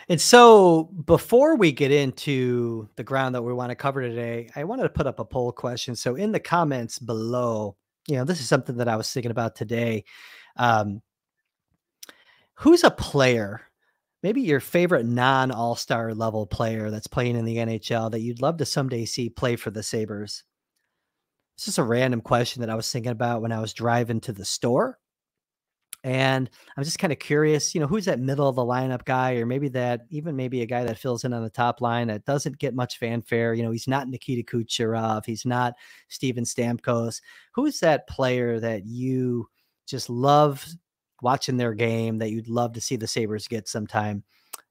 And so before we get into the ground that we want to cover today, I wanted to put up a poll question. So in the comments below, this is something that I was thinking about today. Um, who's a player, maybe your favorite non-all-star level player that's playing in the NHL that you'd love to someday see play for the Sabres? It's just a random question that I was thinking about when I was driving to the store. And I'm just kind of curious, who's that middle of the lineup guy, or maybe maybe a guy that fills in on the top line that doesn't get much fanfare. He's not Nikita Kucherov. He's not Steven Stamkos. Who's that player that you just love watching their game that you'd love to see the Sabres get sometime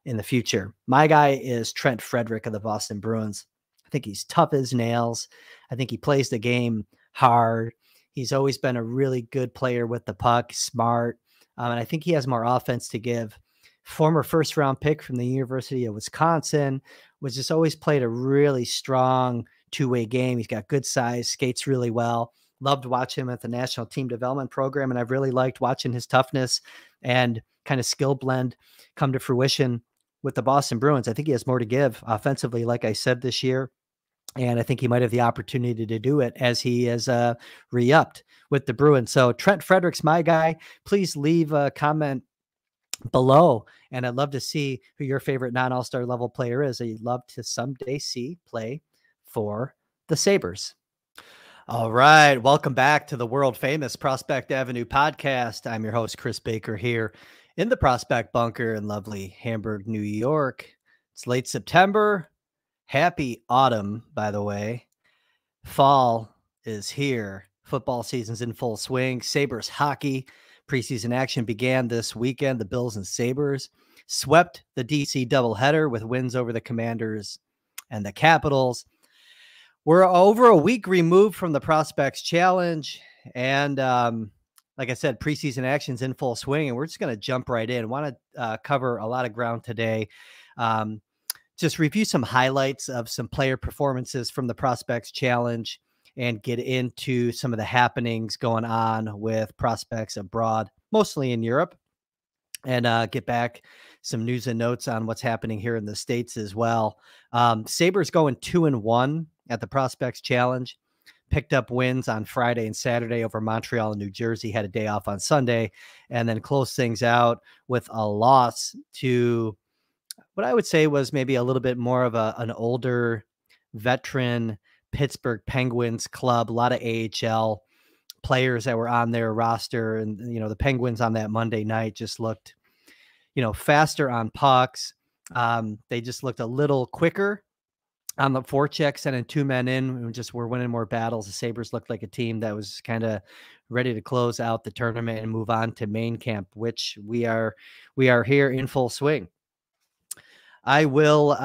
in the future? My guy is Trent Frederic of the Boston Bruins. I think he's tough as nails. I think he plays the game hard. He's always been a really good player with the puck, smart. And I think he has more offense to give. Former first-round pick from the University of Wisconsin, was just always played a really strong two-way game. He's got good size, skates really well. Loved watching him at the National Team Development Program, and I've really liked watching his toughness and kind of skill blend come to fruition with the Boston Bruins. I think he has more to give offensively, like I said, this year. And I think he might have the opportunity to do it as he is re-upped with the Bruins. So Trent Frederic's my guy. Please leave a comment below. And I'd love to see who your favorite non-all-star level player is that you'd love to someday see play for the Sabres. All right. Welcome back to the world famous Prospect Avenue podcast. I'm your host, Kris Baker, here in the Prospect Bunker in lovely Hamburg, New York. It's late September. Happy autumn, by the way. Fall is here. Football season's in full swing. Sabres hockey preseason action began this weekend. The Bills and Sabres swept the DC doubleheader with wins over the Commanders and the Capitals. We're over a week removed from the Prospects Challenge. And like I said, preseason action's in full swing. And we're just going to jump right in. Want to cover a lot of ground today. Just review some highlights of some player performances from the Prospects Challenge and get into some of the happenings going on with prospects abroad, mostly in Europe, and get back some news and notes on what's happening here in the States as well. Sabres going 2-1 at the Prospects Challenge, picked up wins on Friday and Saturday over Montreal and New Jersey, had a day off on Sunday, and then closed things out with a loss to what I would say was maybe a little bit more of an older veteran Pittsburgh Penguins club, a lot of AHL players that were on their roster. And, the Penguins on that Monday night just looked, faster on pucks. They just looked a little quicker on the forecheck, sending two men in and just were winning more battles. The Sabres looked like a team that was kind of ready to close out the tournament and move on to main camp, which we are here in full swing. I will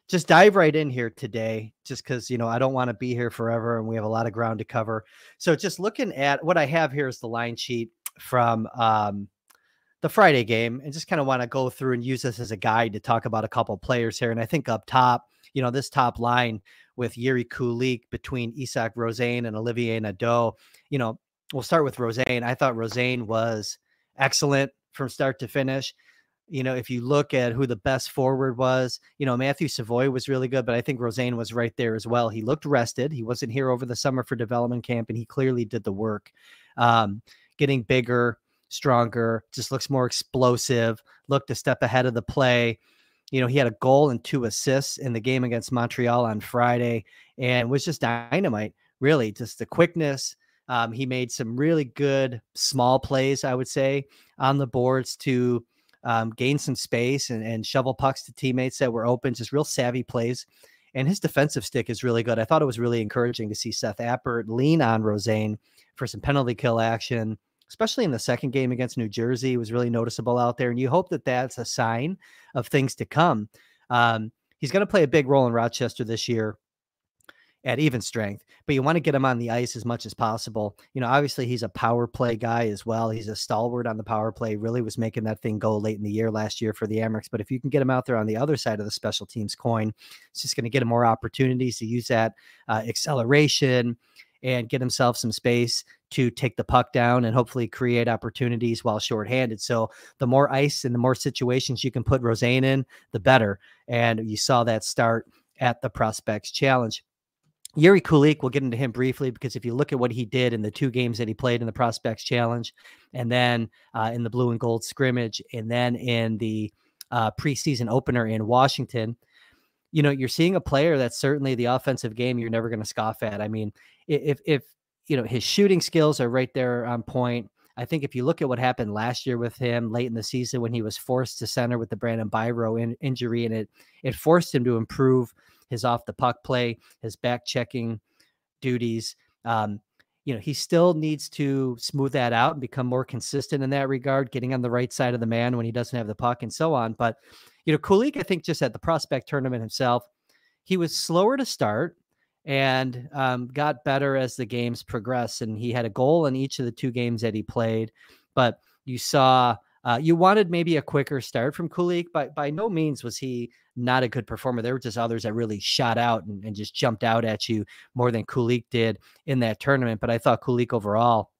just dive right in here today, just because, I don't want to be here forever and we have a lot of ground to cover. So just looking at what I have here is the line sheet from the Friday game, and just kind of want to go through and use this as a guide to talk about a couple players here. And I think up top, this top line with Yuri Kulik between Isak Rosén and Olivier Nadeau, we'll start with Rosén. I thought Rosén was excellent from start to finish. If you look at who the best forward was, Matthew Savoy was really good, but I think Rosén was right there as well. He looked rested. He wasn't here over the summer for development camp, and he clearly did the work. Getting bigger, stronger, just looks more explosive, looked a step ahead of the play. He had a goal and 2 assists in the game against Montreal on Friday, and was just dynamite, really. Just the quickness. He made some really good small plays, I would say, on the boards to gain some space and shovel pucks to teammates that were open, just real savvy plays. And his defensive stick is really good. I thought it was really encouraging to see Seth Appert lean on Rosén for some penalty kill action, especially in the second game against New Jersey. It was really noticeable out there. And you hope that that's a sign of things to come. He's going to play a big role in Rochester this year at even strength, but you want to get him on the ice as much as possible. Obviously he's a power play guy as well. He's a stalwart on the power play, really was making that thing go late in the year last year for the Amerks. But if you can get him out there on the other side of the special teams coin, it's just going to get him more opportunities to use that acceleration and get himself some space to take the puck down and hopefully create opportunities while shorthanded. So the more ice and the more situations you can put Rosén in, the better. And you saw that start at the Prospects Challenge. Jiri Kulich, we'll get into him briefly, because if you look at what he did in the 2 games that he played in the Prospects Challenge, and then in the blue and gold scrimmage, and then in the preseason opener in Washington, you're seeing a player that's certainly the offensive game you're never going to scoff at. I mean, if his shooting skills are right there on point. I think if you look at what happened last year with him late in the season when he was forced to center with the Brandon Byro injury, and it forced him to improve his off the puck play, his back checking duties. He still needs to smooth that out and become more consistent in that regard, getting on the right side of the man when he doesn't have the puck and so on. But, Kulich, I think just at the prospect tournament himself, he was slower to start and got better as the games progressed. And he had a goal in each of the 2 games that he played. But you saw, you wanted maybe a quicker start from Kulich, but by no means was he not a good performer. There were just others that really shot out and just jumped out at you more than Kulich did in that tournament. But I thought Kulich overall,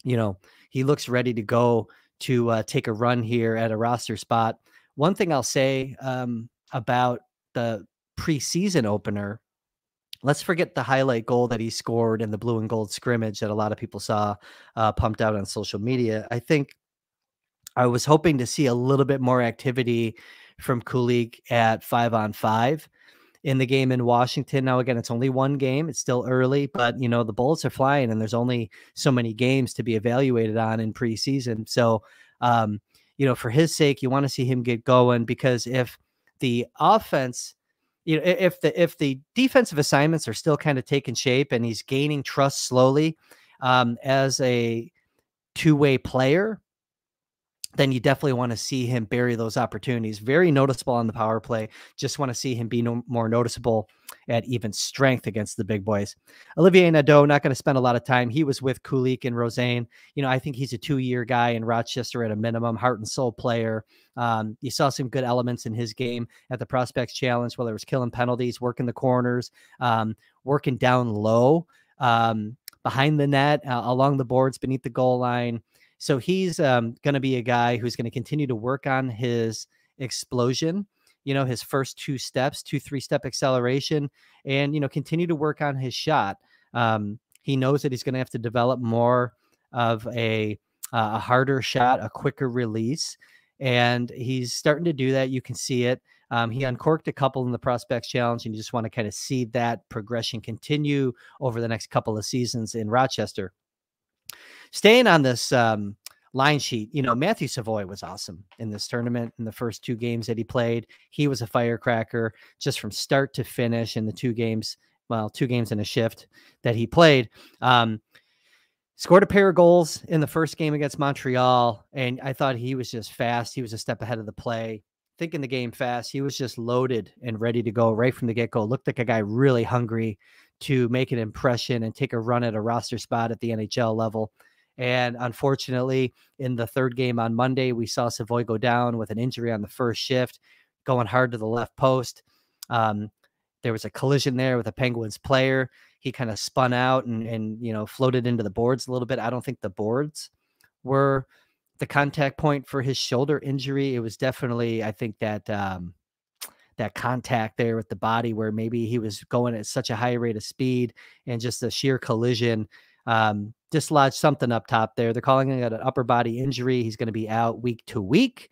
he looks ready to go to take a run here at a roster spot. One thing I'll say about the preseason opener, let's forget the highlight goal that he scored in the blue and gold scrimmage that a lot of people saw pumped out on social media. I think I was hoping to see a little bit more activity from Kulich at 5-on-5 in the game in Washington. Now, again, it's only 1 game. It's still early, but, the bullets are flying and there's only so many games to be evaluated on in preseason. So, for his sake, you want to see him get going, because if the offense, if the defensive assignments are still kind of taking shape and he's gaining trust slowly as a 2-way player, then you definitely want to see him bury those opportunities. Very noticeable on the power play. Just want to see him be more noticeable at even strength against the big boys. Olivier Nadeau, not going to spend a lot of time. He was with Kulich and Rosén. I think he's a 2-year guy in Rochester at a minimum, heart and soul player. You saw some good elements in his game at the Prospects Challenge, whether it was killing penalties, working the corners, working down low, behind the net, along the boards, beneath the goal line. So he's going to be a guy who's going to continue to work on his explosion, his first 2 steps, 3-step acceleration, and, continue to work on his shot. He knows that he's going to have to develop more of a harder shot, a quicker release. And he's starting to do that. You can see it. He uncorked a couple in the Prospects Challenge, and you just want to kind of see that progression continue over the next couple of seasons in Rochester. Staying on this line sheet, Matthew Savoie was awesome in this tournament. In the first 2 games that he played, he was a firecracker just from start to finish in the 2 games. Well, 2 games and a shift that he played. Scored a pair of goals in the first game against Montreal, and I thought he was just fast. He was a step ahead of the play, thinking the game fast. He was just loaded and ready to go right from the get-go. Looked like a guy really hungry to make an impression and take a run at a roster spot at the NHL level. And unfortunately, in the 3rd game on Monday, we saw Savoie go down with an injury on the first shift, going hard to the left post. There was a collision there with a Penguins player. He kind of spun out and floated into the boards a little bit. I don't think the boards were the contact point for his shoulder injury. It was definitely, I think, that that contact there with the body where maybe he was going at such a high rate of speed and just the sheer collision dislodged something up top there. They're calling it an upper body injury. He's going to be out week to week,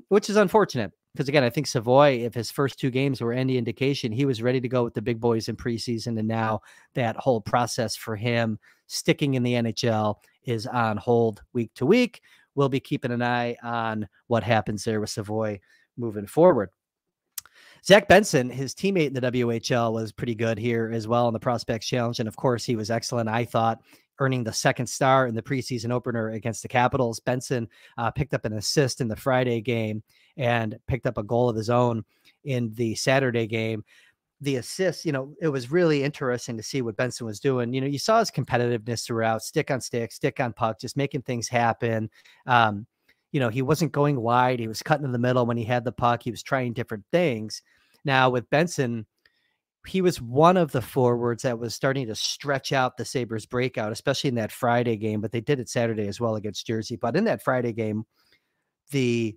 which is unfortunate. Because again, I think Savoie, if his first 2 games were any indication, he was ready to go with the big boys in preseason. And now that whole process for him sticking in the NHL is on hold week to week. We'll be keeping an eye on what happens there with Savoie moving forward. Zach Benson, his teammate in the WHL, was pretty good here as well in the Prospects Challenge. And of course, he was excellent, I thought, earning the 2nd star in the preseason opener against the Capitals. Benson picked up an assist in the Friday game and picked up a goal of his own in the Saturday game. The assist, it was really interesting to see what Benson was doing. You saw his competitiveness throughout, stick on stick, stick on puck, just making things happen. He wasn't going wide. He was cutting in the middle when he had the puck. He was trying different things. Now with Benson, he was one of the forwards that was starting to stretch out the Sabres breakout, especially in that Friday game, but they did it Saturday as well against Jersey. But in that Friday game, the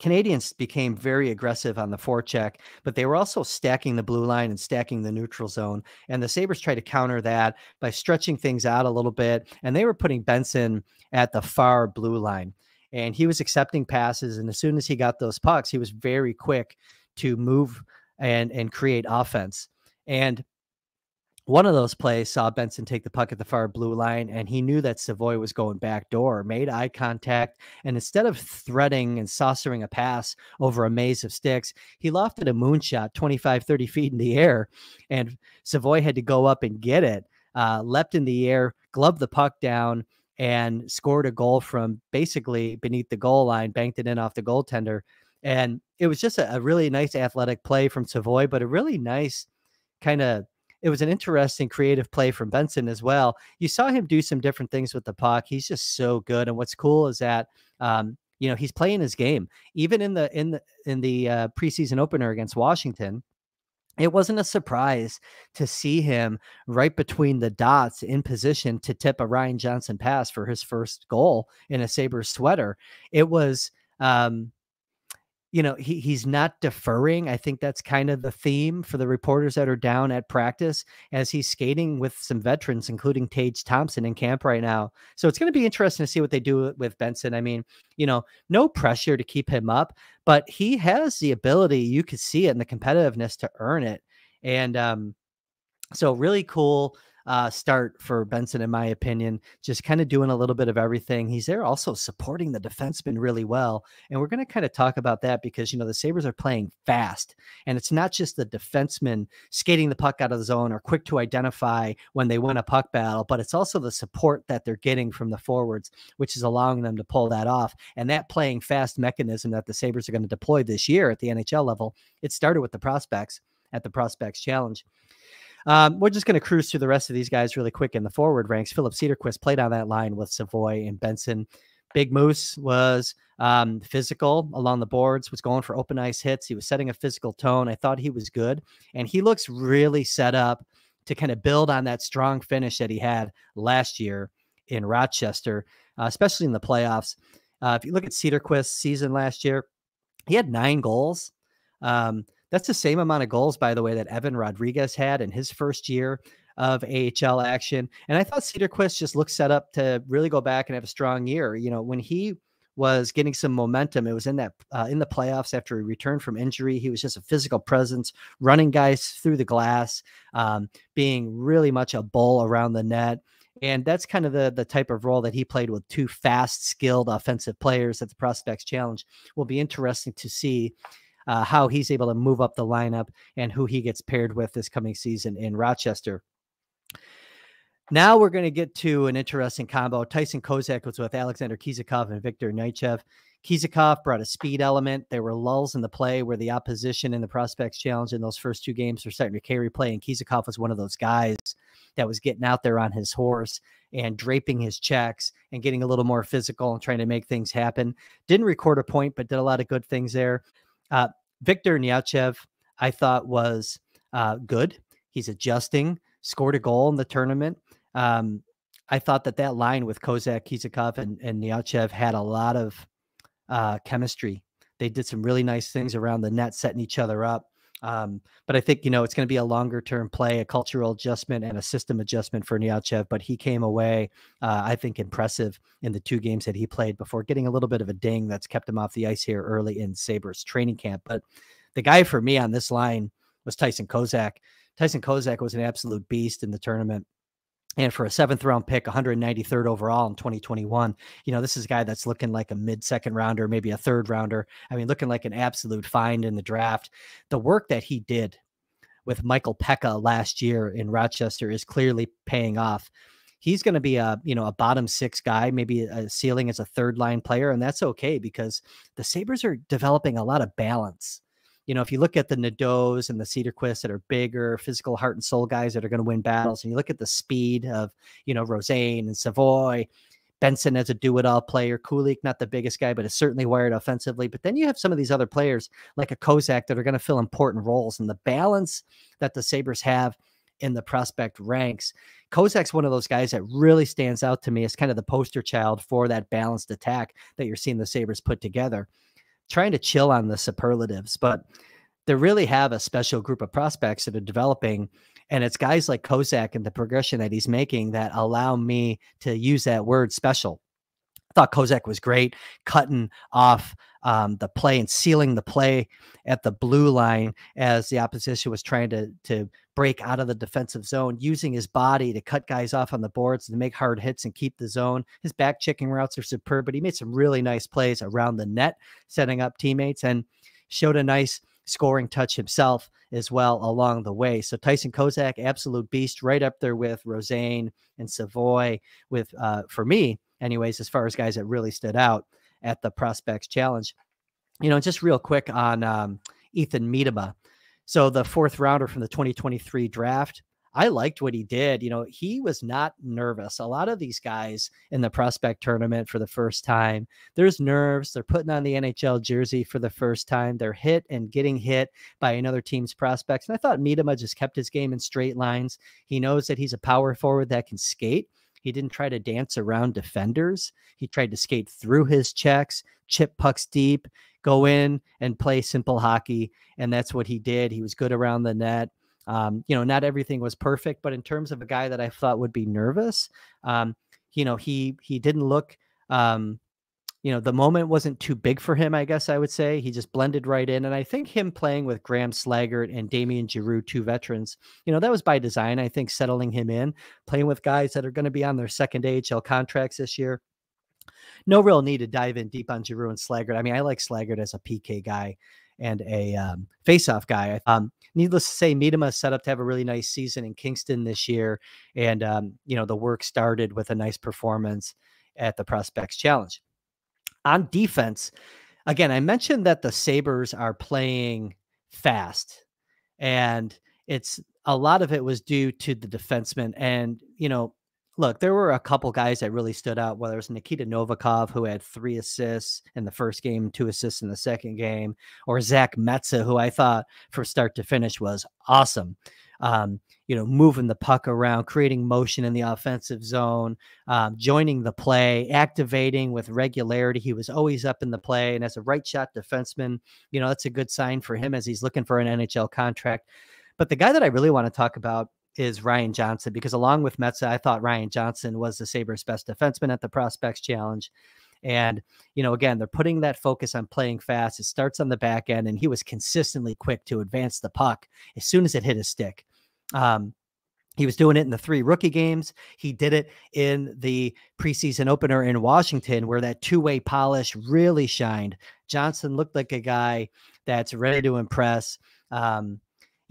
Canadians became very aggressive on the forecheck, but they were also stacking the blue line and stacking the neutral zone. And the Sabres tried to counter that by stretching things out a little bit. And they were putting Benson at the far blue line. And he was accepting passes. And as soon as he got those pucks, he was very quick to move and create offense. And one of those plays saw Benson take the puck at the far blue line, and he knew that Savoy was going back door, made eye contact, and instead of threading and saucering a pass over a maze of sticks, he lofted a moonshot 25, 30 feet in the air, and Savoy had to go up and get it, leapt in the air, gloved the puck down, and scored a goal from basically beneath the goal line, banked it in off the goaltender. And it was just a really nice athletic play from Savoy, but a really nice it was an interesting creative play from Benson as well. You saw him do some different things with the puck. He's just so good. And what's cool is that, he's playing his game. Even in the preseason opener against Washington, it wasn't a surprise to see him right between the dots in position to tip a Ryan Johnson pass for his first goal in a Sabres sweater. It was, he's not deferring. I think that's kind of the theme for the reporters that are down at practice as he's skating with some veterans, including Tage Thompson in camp right now. So it's going to be interesting to see what they do with Benson. I mean, no pressure to keep him up, but he has the ability, you could see it in the competitiveness to earn it. And so really cool start for Benson, in my opinion, just kind of doing a little bit of everything. He's there also supporting the defenseman really well. And we're going to kind of talk about that because, the Sabres are playing fast, and it's not just the defenseman skating the puck out of the zone or quick to identify when they win a puck battle, but it's also the support that they're getting from the forwards, which is allowing them to pull that off. And that playing fast mechanism that the Sabres are going to deploy this year at the NHL level, it started with the prospects at the Prospects Challenge. We're just going to cruise through the rest of these guys really quick in the forward ranks. Philip Cederquist played on that line with Savoy and Benson. Big Moose was physical along the boards, was going for open ice hits. He was setting a physical tone. I thought he was good. And he looks really set up to kind of build on that strong finish that he had last year in Rochester, especially in the playoffs. If you look at Cederquist's season last year, he had 9 goals. That's the same amount of goals, by the way, that Evan Rodriguez had in his first year of AHL action. And I thought Cederquist just looked set up to really go back and have a strong year. When he was getting some momentum, it was in the playoffs after he returned from injury. He was just a physical presence, running guys through the glass, being really much a bull around the net. And that's kind of the type of role that he played with 2 fast, skilled offensive players at the Prospects Challenge. Will be interesting to see how he's able to move up the lineup and who he gets paired with this coming season in Rochester. Now we're going to get to an interesting combo. Tyson Kozak was with Alexander Kizikov and Viktor Nychev. Kizikov brought a speed element. There were lulls in the play where the opposition in the Prospects Challenge in those first 2 games were starting to carry play, and Kizikov was one of those guys that was getting out there on his horse and draping his checks and getting a little more physical and trying to make things happen. Didn't record a point, but did a lot of good things there. Viktor Nychev, I thought, was good. He's adjusting, scored a goal in the tournament. I thought that line with Kozak, Kizikov, and Nychev had a lot of chemistry. They did some really nice things around the net, setting each other up. But I think, it's going to be a longer-term play, a cultural adjustment and a system adjustment for Nychev. But he came away, I think, impressive in the 2 games that he played before getting a little bit of a ding that's kept him off the ice here early in Sabres training camp. But the guy for me on this line was Tyson Kozak. Tyson Kozak was an absolute beast in the tournament. And for a 7th round pick, 193rd overall in 2021, this is a guy that's looking like a mid-second rounder, maybe a 3rd rounder. I mean, looking like an absolute find in the draft. The work that he did with Michael Pekka last year in Rochester is clearly paying off. He's going to be a bottom 6 guy, maybe a ceiling as a 3rd line player. And that's okay because the Sabres are developing a lot of balance. If you look at the Nadeaus and the Cederquists that are bigger, physical heart and soul guys that are going to win battles, and you look at the speed of, Rosane and Savoy, Benson as a do-it-all player. Kulik, not the biggest guy, but is certainly wired offensively. But then you have some of these other players like a Kozak that are going to fill important roles. And the balance that the Sabres have in the prospect ranks, Kozak's one of those guys that really stands out to me as kind of the poster child for that balanced attack that you're seeing the Sabres put together. Trying to chill on the superlatives, but they really have a special group of prospects that are developing. And it's guys like Kozak and the progression that he's making that allow me to use that word special. I thought Kozak was great, cutting off the play and sealing the play at the blue line as the opposition was trying to break out of the defensive zone, using his body to cut guys off on the boards and to make hard hits and keep the zone. His back checking routes are superb, but he made some really nice plays around the net, setting up teammates, and showed a nice scoring touch himself as well along the way. So Tyson Kozak, absolute beast, right up there with Rosane and Savoy with, for me anyways, as far as guys that really stood out at the Prospects Challenge. Just real quick on Ethan Miedema. So the 4th rounder from the 2023 draft, I liked what he did. He was not nervous. A lot of these guys in the prospect tournament for the first time, there's nerves. They're putting on the NHL jersey for the first time. They're hit and getting hit by another team's prospects. And I thought Miedema just kept his game in straight lines. He knows that he's a power forward that can skate. He didn't try to dance around defenders. He tried to skate through his checks, chip pucks deep, go in and play simple hockey. And that's what he did. He was good around the net. Not everything was perfect, but in terms of a guy that I thought would be nervous, he didn't look, the moment wasn't too big for him, I guess I would say. He just blended right in. And I think him playing with Graham Slaggert and Damien Giroux, 2 veterans, that was by design. I think settling him in, playing with guys that are going to be on their second AHL contracts this year. No real need to dive in deep on Giroux and Slaggert. I mean, I like Slaggert as a PK guy and a face-off guy. Needless to say, Miedema is set up to have a really nice season in Kingston this year. And, the work started with a nice performance at the Prospects Challenge. On defense, again, I mentioned that the Sabres are playing fast, and a lot of it was due to the defensemen. And, look, there were a couple guys that really stood out, whether it was Nikita Novikov, who had 3 assists in the first game, 2 assists in the second game, or Zach Metza, who I thought from start to finish was awesome. Moving the puck around, creating motion in the offensive zone, joining the play, activating with regularity. He was always up in the play. And as a right shot defenseman, that's a good sign for him as he's looking for an NHL contract. But the guy that I really want to talk about is Ryan Johnson, because along with Metza, I thought Ryan Johnson was the Sabres' best defenseman at the Prospects Challenge. And, again, they're putting that focus on playing fast. It starts on the back end, and he was consistently quick to advance the puck as soon as it hit his stick. He was doing it in the 3 rookie games. He did it in the preseason opener in Washington, where that 2-way polish really shined. Johnson looked like a guy that's ready to impress.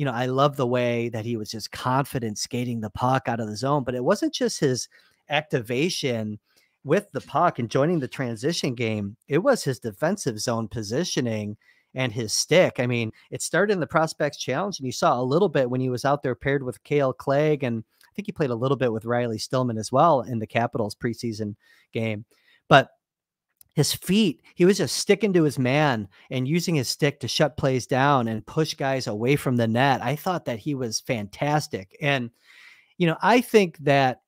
I love the way that he was just confident skating the puck out of the zone, but it wasn't just his activation with the puck and joining the transition game. It was his defensive zone positioning and his stick. I mean, it started in the Prospects Challenge, and you saw a little bit when he was out there paired with Cale Clegg, and I think he played a little bit with Riley Stillman as well in the Capitals preseason game. But his feet, he was just sticking to his man and using his stick to shut plays down and push guys away from the net. I thought that he was fantastic. And, I think that,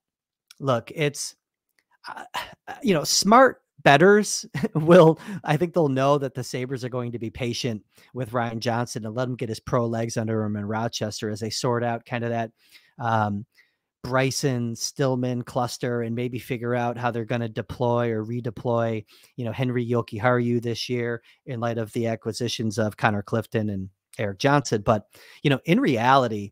look, it's, smart bettors I think they'll know that the Sabres are going to be patient with Ryan Johnson and let him get his pro legs under him in Rochester as they sort out kind of that Bryson Stillman cluster and maybe figure out how they're going to deploy or redeploy, Henry Jokiharju this year in light of the acquisitions of Connor Clifton and Eric Johnson. But, in reality,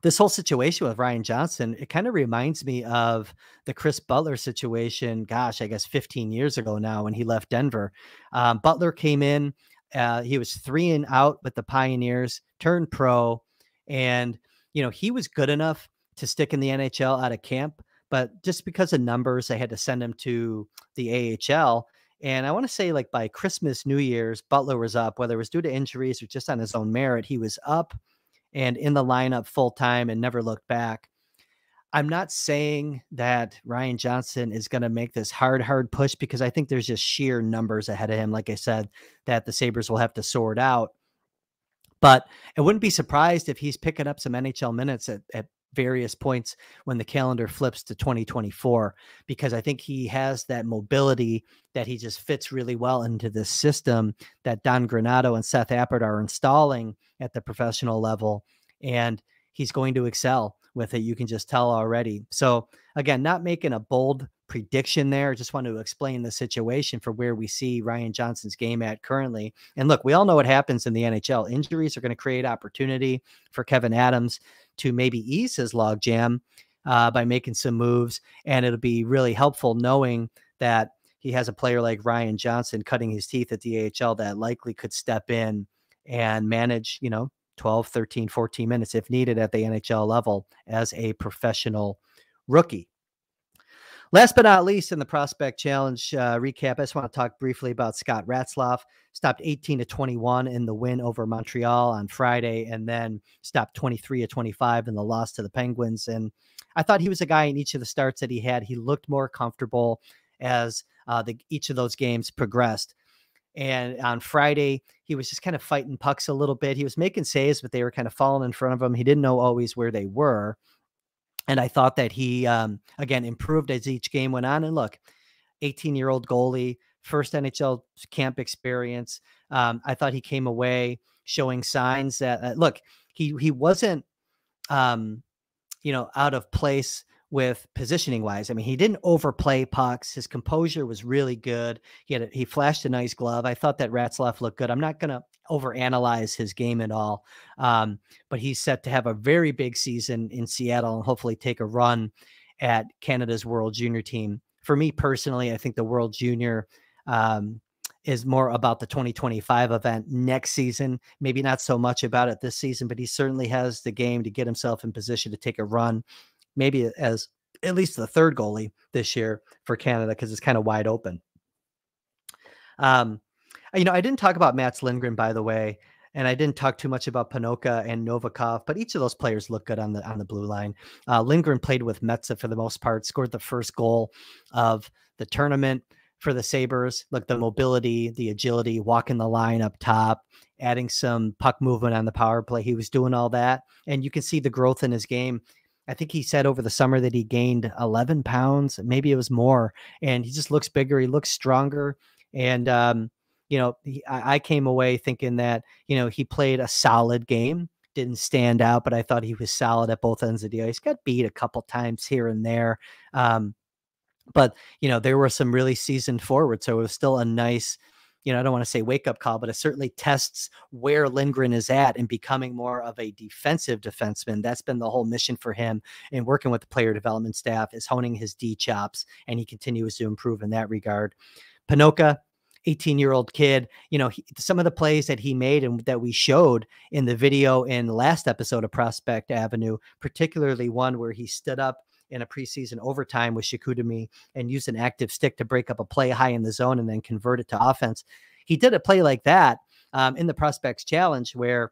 this whole situation with Ryan Johnson, it kind of reminds me of the Chris Butler situation. Gosh, I guess 15 years ago now when he left Denver. Butler came in, he was 3 and out with the Pioneers, turned pro. And, he was good enough to stick in the NHL out of camp, but just because of numbers, they had to send him to the AHL. And I want to say like by Christmas, New Year's, Butler was up, whether it was due to injuries or just on his own merit. He was up and in the lineup full time and never looked back. I'm not saying that Ryan Johnson is going to make this hard push, because I think there's just sheer numbers ahead of him, like I said, that the Sabres will have to sort out. But I wouldn't be surprised if he's picking up some NHL minutes at various points when the calendar flips to 2024, because I think he has that mobility that he just fits really well into this system that Don Granato and Seth Appert are installing at the professional level. And he's going to excel with it. You can just tell already. So again, not making a bold prediction there. Just want to explain the situation for where we see Ryan Johnson's game at currently. And look, we all know what happens in the NHL. Injuries are going to create opportunity for Kevin Adams to maybe ease his logjam by making some moves. And it'll be really helpful knowing that he has a player like Ryan Johnson cutting his teeth at the AHL that likely could step in and manage, 12, 13, 14 minutes if needed at the NHL level as a professional rookie. Last but not least, in the Prospect Challenge recap, I just want to talk briefly about Scott Ratzlaff. Stopped 18-21 in the win over Montreal on Friday, and then stopped 23-25 in the loss to the Penguins. And I thought he was a guy in each of the starts that he had. He looked more comfortable as each of those games progressed. And on Friday, he was just kind of fighting pucks a little bit. He was making saves, but they were kind of falling in front of him. He didn't know always where they were. And I thought that he, again, improved as each game went on. And look, 18-year-old goalie, first NHL camp experience. I thought he came away showing signs that, look, he wasn't, out of place with positioning wise. I mean, he didn't overplay pucks. His composure was really good. He flashed a nice glove. I thought that Ratzlaff looked good. I'm not going to overanalyze his game at all. But he's set to have a very big season in Seattle and hopefully take a run at Canada's World Junior team. For me personally, I think the World Junior is more about the 2025 event next season. Maybe not so much about it this season, but he certainly has the game to get himself in position to take a run, maybe as at least the third goalie this year for Canada, because it's kind of wide open. I didn't talk about Mats Lindgren, by the way, and I didn't talk too much about Panoka and Novikov, but each of those players look good on the blue line. Lindgren played with Metsa for the most part, scored the first goal of the tournament for the Sabres. Look, the mobility, the agility, walking the line up top, adding some puck movement on the power play. He was doing all that, and you can see the growth in his game. I think he said over the summer that he gained 11 pounds, maybe it was more, and he just looks bigger. He looks stronger. And, I came away thinking that, he played a solid game, didn't stand out, but I thought he was solid at both ends of the ice. Got beat a couple times here and there. But, there were some really seasoned forwards. So it was still a nice, I don't want to say wake up call, but it certainly tests where Lindgren is at and becoming more of a defensive defenseman. That's been the whole mission for him, and working with the player development staff is honing his D chops, and he continues to improve in that regard. Panoka, 18-year-old kid, some of the plays that he made and that we showed in the video in the last episode of Prospect Avenue, particularly one where he stood up in a preseason overtime with Shikudami and used an active stick to break up a play high in the zone and then convert it to offense. He did a play like that in the Prospects Challenge where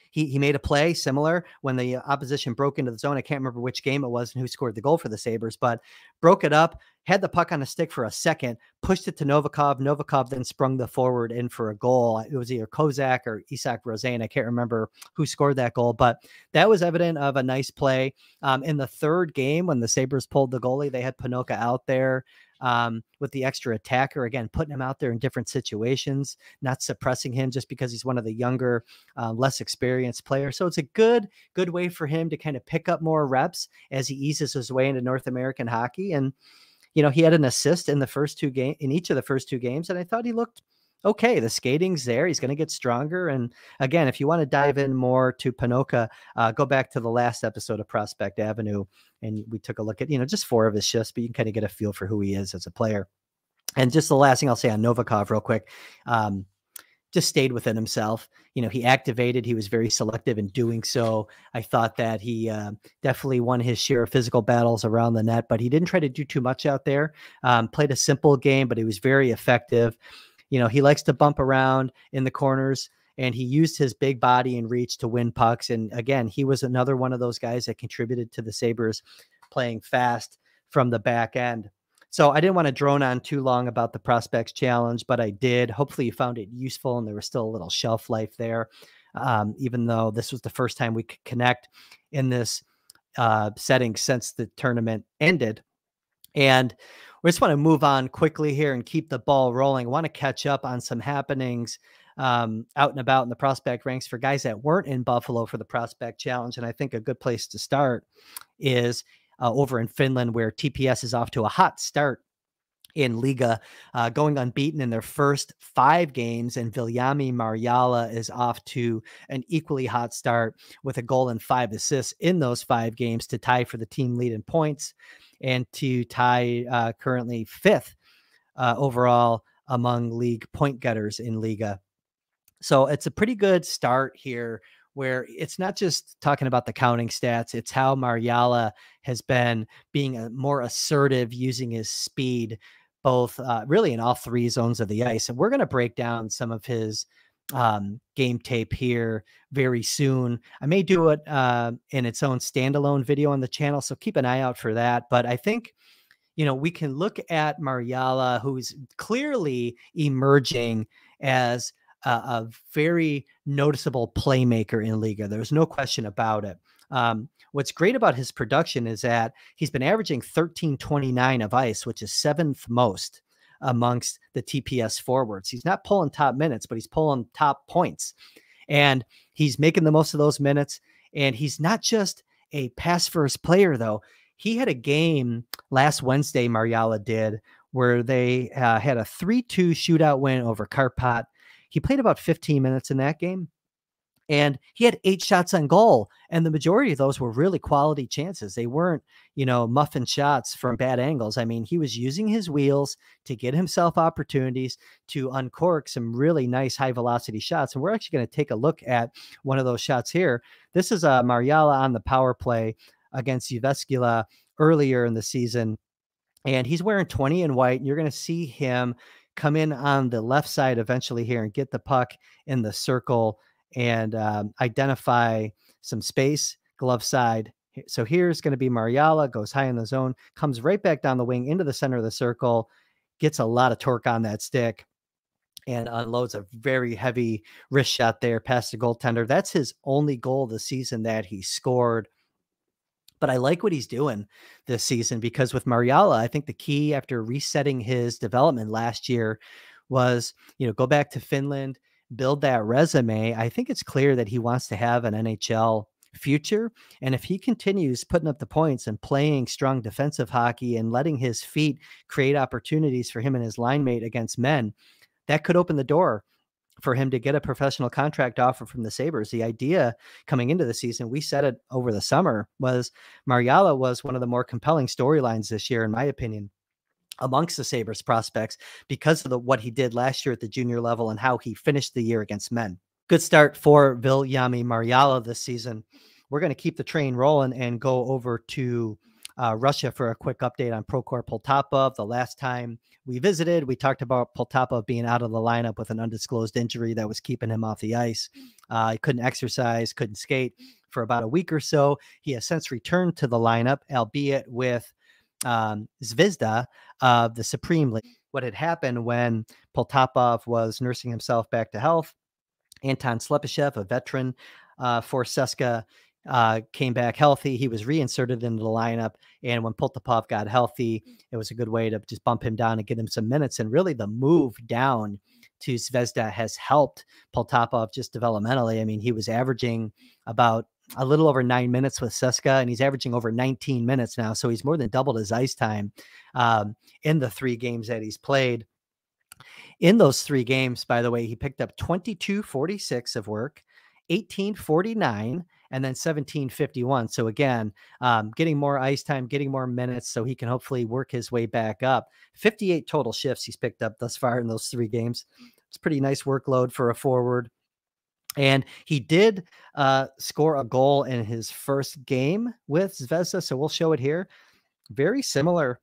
he made a play similar when the opposition broke into the zone. I can't remember which game it was and who scored the goal for the Sabres, but broke it up, had the puck on a stick for a second, pushed it to Novikov. Novikov then sprung the forward in for a goal. It was either Kozak or Isak Rosén. I can't remember who scored that goal, but that was evident of a nice play. In the third game, when the Sabres pulled the goalie, they had Panoka out there with the extra attacker, again, putting him out there in different situations, not suppressing him just because he's one of the younger, less experienced players. So it's a good way for him to kind of pick up more reps as he eases his way into North American hockey. And, he had an assist in each of the first two games. And I thought he looked okay. The skating's there. He's going to get stronger. And again, if you want to dive in more to Panoka, go back to the last episode of Prospect Avenue. And we took a look at, just 4 of his shifts, but you can kind of get a feel for who he is as a player. And just the last thing I'll say on Novikov real quick, just stayed within himself. He activated, he was very selective in doing so. I thought that he definitely won his share of physical battles around the net, but he didn't try to do too much out there. Played a simple game, but he was very effective. He likes to bump around in the corners and he used his big body and reach to win pucks. And again, he was another one of those guys that contributed to the Sabres playing fast from the back end. So I didn't want to drone on too long about the Prospects Challenge, but I did. Hopefully you found it useful and there was still a little shelf life there, even though this was the first time we could connect in this setting since the tournament ended. And we just want to move on quickly here and keep the ball rolling. I want to catch up on some happenings out and about in the prospect ranks for guys that weren't in Buffalo for the Prospect Challenge. And I think a good place to start is over in Finland, where TPS is off to a hot start in Liiga, going unbeaten in their first 5 games. And Viljami Marjala is off to an equally hot start with a goal and 5 assists in those 5 games to tie for the team lead in points and to tie currently 5th overall among league point getters in Liiga. So it's a pretty good start here, where it's not just talking about the counting stats, it's how Marjala has been being more assertive, using his speed, both really in all 3 zones of the ice. And we're going to break down some of his game tape here very soon. I may do it in its own standalone video on the channel, so keep an eye out for that. But I think, you know, we can look at Marjala, who's clearly emerging as a very noticeable playmaker in Liiga. There's no question about it. What's great about his production is that he's been averaging 13.29 of ice, which is 7th most amongst the TPS forwards. He's not pulling top minutes, but he's pulling top points. And he's making the most of those minutes. And he's not just a pass first player, though. He had a game last Wednesday, Marjala did, where they had a 3-2 shootout win over Karpat. He played about 15 minutes in that game, and he had 8 shots on goal. And the majority of those were really quality chances. They weren't, you know, muffin shots from bad angles. I mean, he was using his wheels to get himself opportunities to uncork some really nice high velocity shots. And we're actually going to take a look at one of those shots here. This is Marjala on the power play against Jyväskylä earlier in the season. And he's wearing 20 in white. And you're going to see him come in on the left side eventually here and get the puck in the circle and identify some space, glove side. So here's going to be Marjala, goes high in the zone, comes right back down the wing into the center of the circle, gets a lot of torque on that stick, and unloads a very heavy wrist shot there past the goaltender. That's his only goal of the season that he scored. But I like what he's doing this season, because with Marjala, I think the key after resetting his development last year was, you know, go back to Finland, build that resume. I think it's clear that he wants to have an NHL future. And if he continues putting up the points and playing strong defensive hockey and letting his feet create opportunities for him and his line mate against men, that could open the door for him to get a professional contract offer from the Sabres. The idea coming into the season, we said it over the summer, was Marjala was one of the more compelling storylines this year, in my opinion, amongst the Sabres prospects, because of what he did last year at the junior level and how he finished the year against men. Good start for Viljami Marjala this season. We're going to keep the train rolling and go over to Russia for a quick update on Prokhor Poltapov. The last time we visited, we talked about Poltapov being out of the lineup with an undisclosed injury that was keeping him off the ice. He couldn't exercise, couldn't skate for about a week or so. He has since returned to the lineup, albeit with Zvezda of the Supreme League. What had happened when Poltapov was nursing himself back to health, Anton Slepyshev, a veteran for CSKA, came back healthy. He was reinserted into the lineup. And when Poltapov got healthy, it was a good way to just bump him down and get him some minutes. And really the move down to Zvezda has helped Poltapov just developmentally. I mean, he was averaging about a little over 9 minutes with CSKA, and he's averaging over 19 minutes now. So he's more than doubled his ice time in the 3 games that he's played. In those 3 games, by the way, he picked up 22.46 of work, 18.49, and then 17.51. So again, getting more ice time, getting more minutes, so he can hopefully work his way back up. 58 total shifts he's picked up thus far in those 3 games. It's a pretty nice workload for a forward. And he did score a goal in his first game with Zvezda, so we'll show it here. Very similar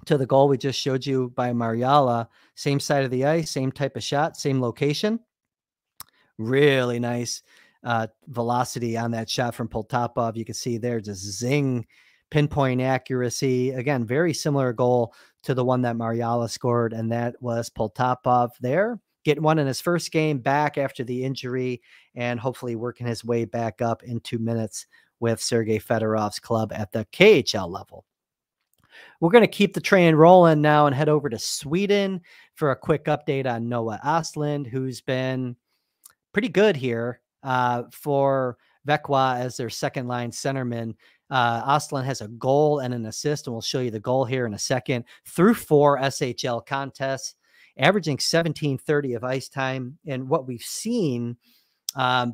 to the goal we just showed you by Marjala. Same side of the ice, same type of shot, same location. Really nice velocity on that shot from Poltapov. You can see there, just zing, pinpoint accuracy. Again, very similar goal to the one that Marjala scored, and that was Poltapov there, getting one in his first game back after the injury, and hopefully working his way back up into minutes with Sergei Fedorov's club at the KHL level. We're going to keep the train rolling now and head over to Sweden for a quick update on Noah Ostlund, who's been pretty good here for Vekwa as their second line centerman. Ostlund has a goal and an assist, and we'll show you the goal here in a second, through 4 SHL contests, averaging 17:30 of ice time. And what we've seen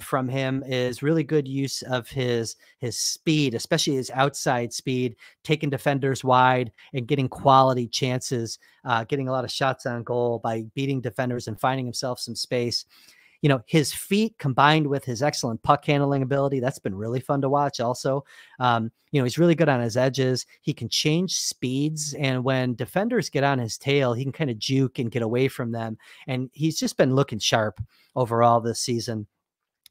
from him is really good use of his speed, especially his outside speed, taking defenders wide and getting quality chances, getting a lot of shots on goal by beating defenders and finding himself some space. You know, his feet combined with his excellent puck handling ability, that's been really fun to watch also. You know, he's really good on his edges. He can change speeds, and when defenders get on his tail, he can kind of juke and get away from them. And he's just been looking sharp overall this season.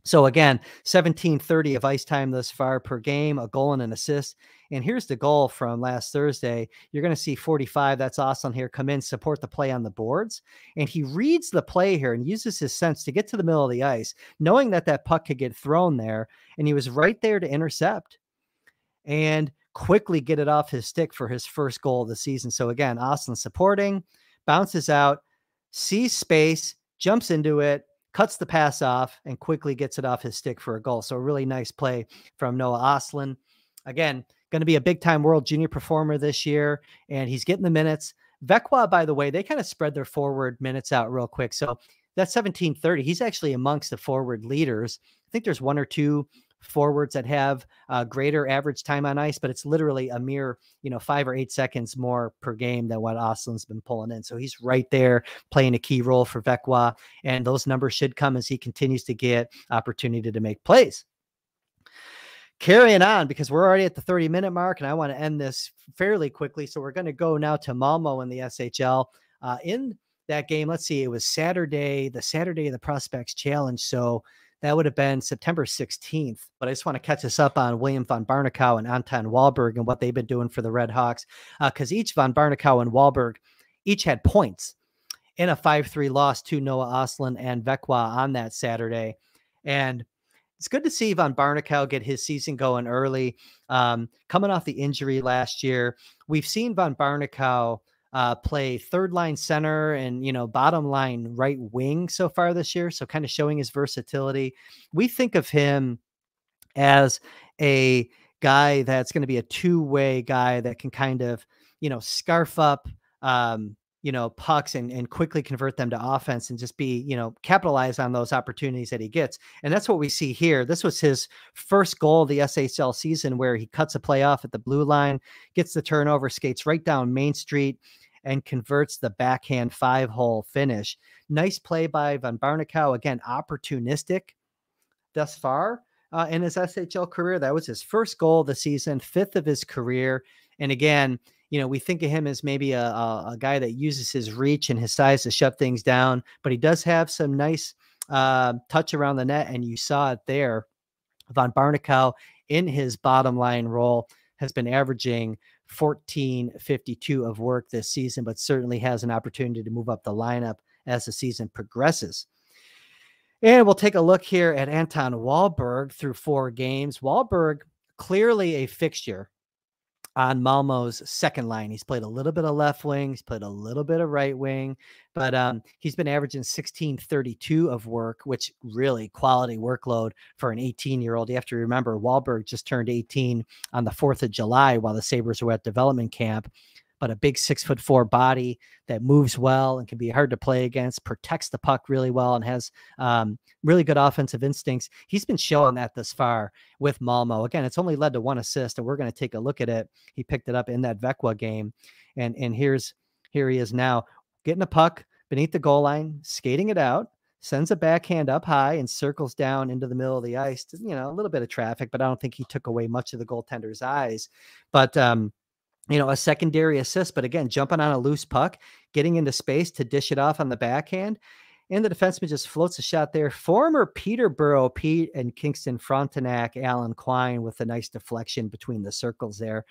So again, 17:30 of ice time thus far per game, a goal and an assist. And here's the goal from last Thursday. You're going to see 45. That's awesome here. Come in, support the play on the boards. And he reads the play here and uses his sense to get to the middle of the ice, knowing that that puck could get thrown there. And he was right there to intercept and quickly get it off his stick for his first goal of the season. So again, Ostlund supporting, bounces out, sees space, jumps into it, cuts the pass off, and quickly gets it off his stick for a goal. So a really nice play from Noah Ostlund. Again, going to be a big-time World Junior performer this year, and he's getting the minutes. Vekwa, by the way, they kind of spread their forward minutes out real quick. So that's 17:30. He's actually amongst the forward leaders. I think there's 1 or 2 forwards that have greater average time on ice, but it's literally a mere, 5 or 8 seconds more per game than what Ostlund's been pulling in. So he's right there playing a key role for Vekwa, and those numbers should come as he continues to get opportunity to make plays. Carrying on, because we're already at the 30-minute mark, and I want to end this fairly quickly. So we're going to go now to Malmo in the SHL. In that game, let's see, it was Saturday, the Saturday of the Prospects Challenge. So that would have been September 16th. But I just want to catch us up on William von Barnekow and Anton Wahlberg and what they've been doing for the Red Hawks, because each von Barnekow and Wahlberg each had points in a 5-3 loss to Noah Ostlund and Vekwa on that Saturday. And it's good to see von Barnekow get his season going early, coming off the injury last year. We've seen von Barnekow play third line center and, bottom line right wing so far this year. So kind of showing his versatility. We think of him as a guy that's going to be a two-way guy that can kind of, scarf up, pucks and quickly convert them to offense and just be, capitalize on those opportunities that he gets. And that's what we see here. This was his first goal of the SHL season, where he cuts a play off at the blue line, gets the turnover, skates right down Main Street, and converts the backhand 5-hole finish. Nice play by von Barnekow. Again, opportunistic thus far in his SHL career. That was his first goal of the season, 5th of his career. And again, we think of him as maybe a guy that uses his reach and his size to shut things down, but he does have some nice touch around the net, and you saw it there. Von Barnekow, in his bottom line role, has been averaging 14.52 of work this season, but certainly has an opportunity to move up the lineup as the season progresses. And we'll take a look here at Anton Wahlberg through 4 games. Wahlberg, clearly a fixture on Malmo's second line. He's played a little bit of left wing. He's played a little bit of right wing, but he's been averaging 16.32 of work, which really quality workload for an 18-year-old. You have to remember, Wahlberg just turned 18 on the 4th of July while the Sabres were at development camp. But a big 6'4" body that moves well and can be hard to play against, protects the puck really well, and has really good offensive instincts. He's been showing that thus far with Malmo. Again, it's only led to 1 assist, and we're going to take a look at it. He picked it up in that Vekwa game, and here he is now getting a puck beneath the goal line, skating it out, sends a backhand up high and circles down into the middle of the ice. To, a little bit of traffic, but I don't think he took away much of the goaltender's eyes. But a secondary assist, but again, jumping on a loose puck, getting into space to dish it off on the backhand. And the defenseman just floats a shot there. Former Peterborough Pete and Kingston Frontenac, Alan Quine, with a nice deflection between the circles there.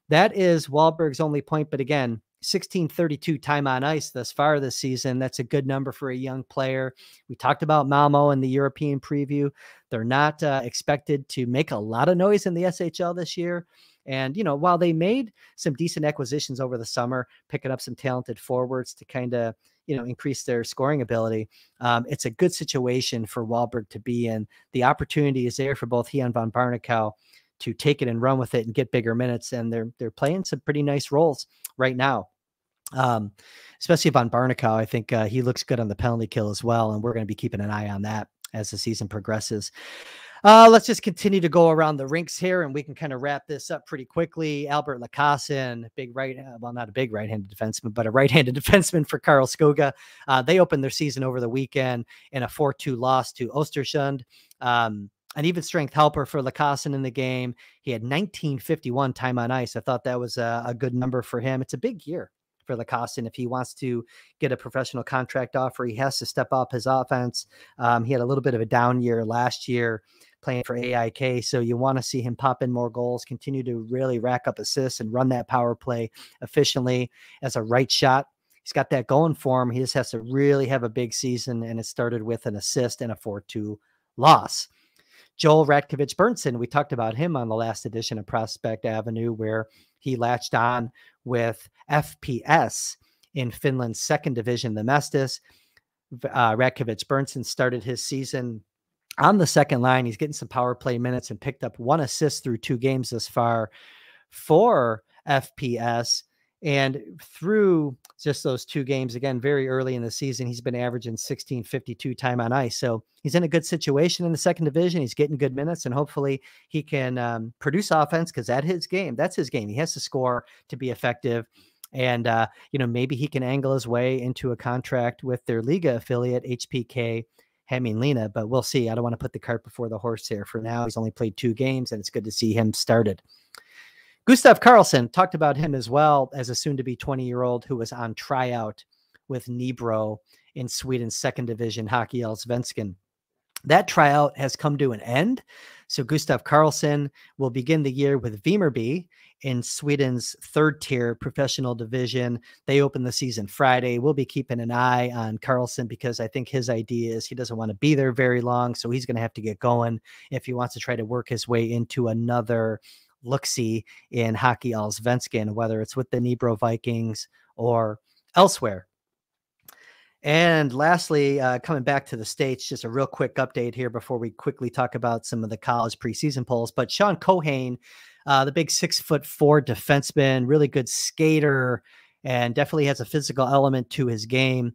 That is Wahlberg's only point. But again, 1632 time on ice thus far this season. That's a good number for a young player. We talked about Malmo in the European preview. They're not expected to make a lot of noise in the SHL this year. And, you know, while they made some decent acquisitions over the summer, picking up some talented forwards to kind of, you know, increase their scoring ability, it's a good situation for Wahlberg to be in. The opportunity is there for both he and Von Barnekow to take it and run with it and get bigger minutes. And they're playing some pretty nice roles right now. Especially Von Barnekow. I think he looks good on the penalty kill as well. And we're going to be keeping an eye on that as the season progresses. Let's just continue to go around the rinks here, and we can kind of wrap this up pretty quickly. Albert Lacassin, big well, not a big right-handed defenseman, but a right-handed defenseman for Karlskoga. They opened their season over the weekend in a 4-2 loss to Östersund. An even strength helper for Lacassin in the game. He had 1951 time on ice. I thought that was a good number for him. It's a big year for Lacassin. If he wants to get a professional contract offer, he has to step up his offense. He had a little bit of a down year last year playing for AIK. So you want to see him pop in more goals, continue to really rack up assists and run that power play efficiently as a right shot. He's got that going for him. He just has to really have a big season. And it started with an assist and a 4-2 loss. Joel Ratkovich-Berntsson, we talked about him on the last edition of Prospect Avenue, where he latched on with FPS in Finland's second division, the Mestis. Ratkovich-Berntsson started his season on the second line. He's getting some power play minutes and picked up 1 assist through 2 games thus far for FPS. And through just those 2 games, again, very early in the season, he's been averaging 1652 time on ice. So he's in a good situation in the second division. He's getting good minutes, and hopefully he can produce offense, because that's his game. That's his game. He has to score to be effective. And, you know, maybe he can angle his way into a contract with their Liiga affiliate, HPK Hämeenlinna, but we'll see. I don't want to put the cart before the horse here. For now, he's only played 2 games, and it's good to see him started. Gustav Karlsson, talked about him as well as a soon-to-be 20-year-old who was on tryout with Nybro in Sweden's second division Hockey Allsvenskan. That tryout has come to an end. So Gustav Karlsson will begin the year with Vimmerby in Sweden's third-tier professional division. They open the season Friday. We'll be keeping an eye on Karlsson, because I think his idea is he doesn't want to be there very long, so he's going to have to get going if he wants to try to work his way into another look-see in Hockey Allsvenskan, whether it's with the Nybro Vikings or elsewhere. And lastly, coming back to the States, just a real quick update here before we quickly talk about some of the college preseason polls. But Sean Cohane, the big 6'4" defenseman, really good skater, and definitely has a physical element to his game.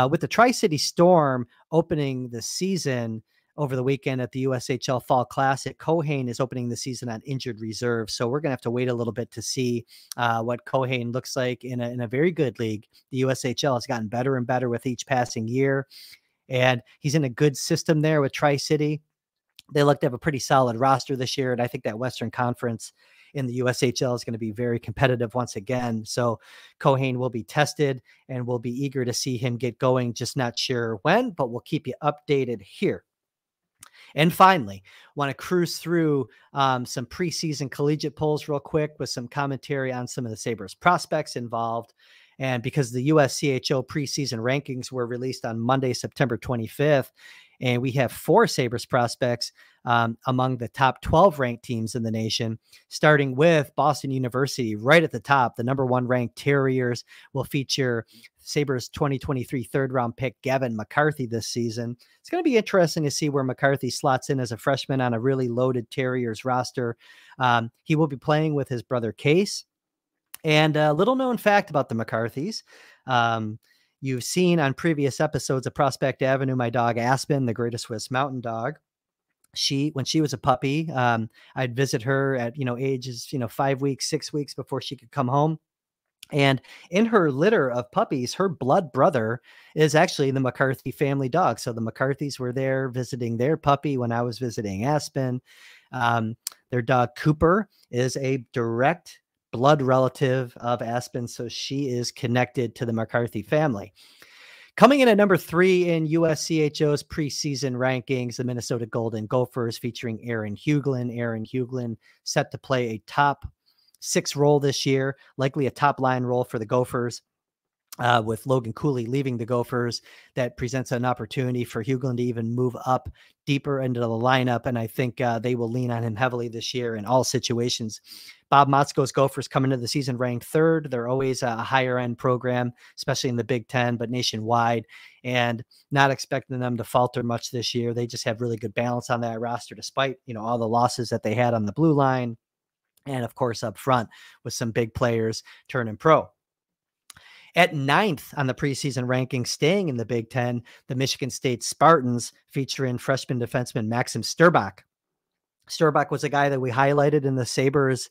With the Tri-City Storm opening the season over the weekend at the USHL Fall Classic, Cohane is opening the season on injured reserve. So we're going to have to wait a little bit to see what Cohane looks like in a very good league. The USHL has gotten better and better with each passing year, and he's in a good system there with Tri-City. They look to have a pretty solid roster this year, and I think that Western Conference in the USHL is going to be very competitive once again. So Cohane will be tested, and we'll be eager to see him get going. Just not sure when, but we'll keep you updated here. And finally, want to cruise through some preseason collegiate polls real quick with some commentary on some of the Sabres prospects involved. And because the USCHO preseason rankings were released on Monday, September 25th, and we have 4 Sabres prospects among the top 12 ranked teams in the nation, starting with Boston University right at the top. The number 1 ranked Terriers will feature Sabres 2023 third-round pick Gavin McCarthy this season. It's going to be interesting to see where McCarthy slots in as a freshman on a really loaded Terriers roster. He will be playing with his brother Case. And a little known fact about the McCarthys. You've seen on previous episodes of Prospect Avenue, my dog Aspen, the greatest Swiss mountain dog. When she was a puppy, I'd visit her at, ages, 5 weeks, 6 weeks before she could come home. And in her litter of puppies, her blood brother is actually the McCarthy family dog. So the McCarthys were there visiting their puppy when I was visiting Aspen. Their dog Cooper is a direct blood relative of Aspen, so she is connected to the McCarthy family. Coming in at number 3 in USCHO's preseason rankings, the Minnesota Golden Gophers featuring Aaron Huglin. Aaron Huglin set to play a top 6 role this year, likely a top line role for the Gophers. With Logan Cooley leaving the Gophers, that presents an opportunity for Huglin to even move up deeper into the lineup. And I think they will lean on him heavily this year in all situations. Bob Motzko's Gophers come into the season ranked 3rd. They're always a higher end program, especially in the Big Ten, but nationwide, and not expecting them to falter much this year. They just have really good balance on that roster, despite, all the losses that they had on the blue line. And of course, up front with some big players turning pro. At 9th on the preseason ranking, staying in the Big Ten, the Michigan State Spartans featuring freshman defenseman Maxim Sturbach. Sturbach was a guy that we highlighted in the Sabres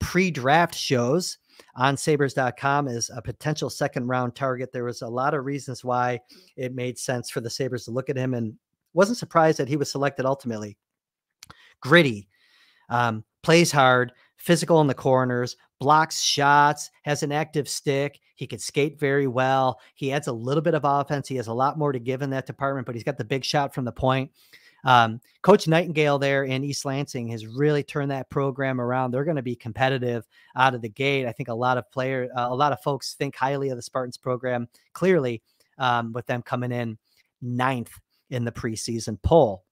pre-draft shows on Sabres.com as a potential second-round target. There was a lot of reasons why it made sense for the Sabres to look at him, and wasn't surprised that he was selected ultimately. Gritty, plays hard, physical in the corners, blocks shots, has an active stick. He can skate very well. He adds a little bit of offense. He has a lot more to give in that department, but he's got the big shot from the point. Coach Nightingale there in East Lansing has really turned that program around. They're going to be competitive out of the gate. I think a lot of folks think highly of the Spartans program, clearly, with them coming in 9th in the preseason poll.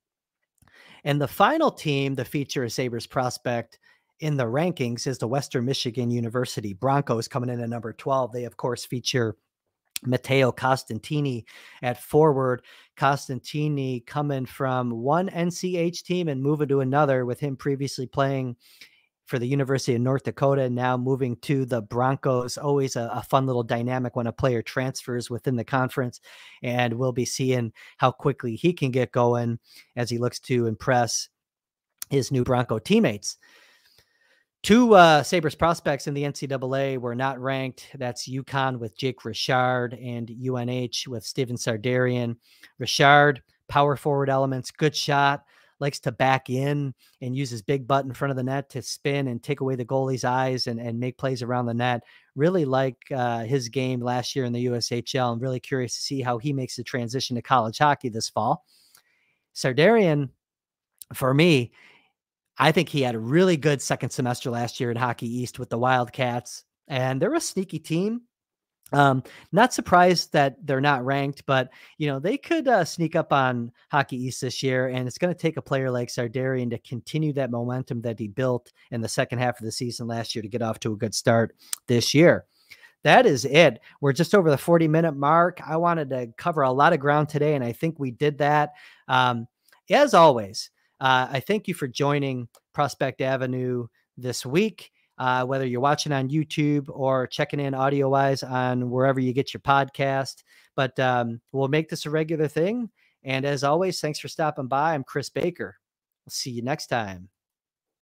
And the final team to feature a Sabres prospect in the rankings is the Western Michigan University Broncos, coming in at number 12. They, of course, feature Matteo Costantini at forward. Costantini coming from one NCH team and moving to another, with him previously playing for the University of North Dakota and now moving to the Broncos. Always a fun little dynamic when a player transfers within the conference, and we'll be seeing how quickly he can get going as he looks to impress his new Bronco teammates. 2 Sabres prospects in the NCAA were not ranked. That's UConn with Jake Richard and UNH with Steven Sardarian. Richard, power forward elements, good shot, likes to back in and use his big butt in front of the net to spin and take away the goalie's eyes and make plays around the net. Really like his game last year in the USHL. I'm really curious to see how he makes the transition to college hockey this fall. Sardarian, for me, I think he had a really good second semester last year in Hockey East with the Wildcats, and they're a sneaky team. Not surprised that they're not ranked, but they could sneak up on Hockey East this year, and it's going to take a player like Sardarian to continue that momentum that he built in the second half of the season last year to get off to a good start this year. That is it. We're just over the 40-minute mark. I wanted to cover a lot of ground today, and I think we did that. As always, I thank you for joining Prospect Avenue this week, whether you're watching on YouTube or checking in audio-wise on wherever you get your podcast. But we'll make this a regular thing. And as always, thanks for stopping by. I'm Kris Baker. We'll see you next time.